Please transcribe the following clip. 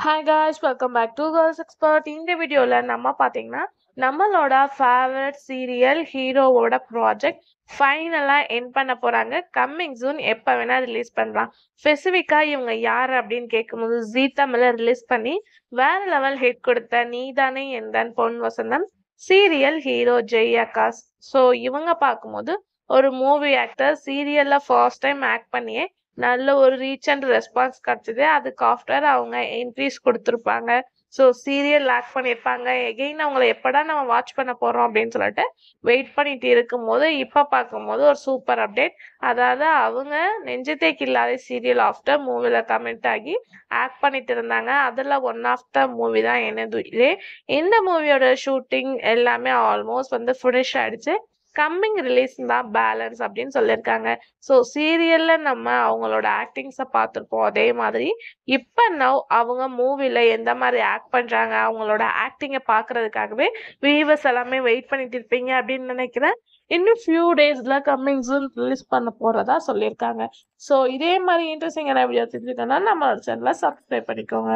Hi guys, welcome back to girls expert. இந்த வீடியோவில் நம்ம பார்த்தீங்கன்னா நம்மளோட ஃபேவரட் சீரியல் ஹீரோவோட ப்ராஜெக்ட் ஃபைனலாக என் பண்ண போகிறாங்க. கம்மிங் சூன் எப்போ வேணால் ரிலீஸ் பண்ணலாம். ஸ்பெசிஃபிக்காக இவங்க யார் அப்படின்னு கேட்கும்போது ஜீ தமிழில் ரிலீஸ் பண்ணி வேற லெவல் ஹிட் கொடுத்த நீதானே எந்தன் பொன் வசந்தம் serial hero Jai Akash. So இவங்க பார்க்கும்போது ஒரு மூவி ஆக்டர் சீரியலில் ஃபர்ஸ்ட் டைம் ஆக்ட் பண்ணியே நல்ல ஒரு ரீச் அண்ட் ரெஸ்பான்ஸ் கிடைச்சது. அதுக்கு ஆஃப்டர் அவங்க என்ட்ரிஸ் கொடுத்துருப்பாங்க. ஸோ சீரியல் லாக் பண்ணியிருப்பாங்க. எகெயின் அவங்கள எப்படா நம்ம வாட்ச் பண்ண போகிறோம் அப்படின்னு சொல்லிட்டு வெயிட் பண்ணிட்டு இருக்கும்போது இப்போ பார்க்கும்போது ஒரு சூப்பர் அப்டேட். அதாவது அவங்க நெஞ்சத்தை கில்லாத சீரியல் ஆஃப்டர் மூவியில் கமெண்ட் ஆகி ஆக்ட் பண்ணிட்டு இருந்தாங்க. அதில் ஒன் ஆஃப் த மூவி தான் என்னது இதே. இந்த மூவியோட ஷூட்டிங் எல்லாமே ஆல்மோஸ்ட் ஃபினிஷ் ஆயிடுச்சு. கம்மிங் ரிலீஸ் தான் பேலன்ஸ் அப்படின்னு சொல்லியிருக்காங்க. ஸோ சீரியலில் நம்ம அவங்களோட ஆக்டிங்ஸை பார்த்துருப்போம். அதே மாதிரி இப்போ நவ் அவங்க மூவியில் எந்த மாதிரி ஆக்ட் பண்ணுறாங்க அவங்களோட ஆக்டிங்கை பார்க்குறதுக்காகவே வியூவர்ஸ் எல்லாமே வெயிட் பண்ணிட்டு இருப்பீங்க அப்படின்னு நினைக்கிறேன். இன்னும் ஃபியூ டேஸில் கம்மிங் சூன் ரிலீஸ் பண்ண போகிறதா சொல்லியிருக்காங்க. ஸோ இதே மாதிரி இன்ட்ரெஸ்டிங்கான வீடியோ தெரிஞ்சுக்கணும்னா நம்மளோட சேனலை சப்ஸ்கிரைப் பண்ணிக்கோங்க.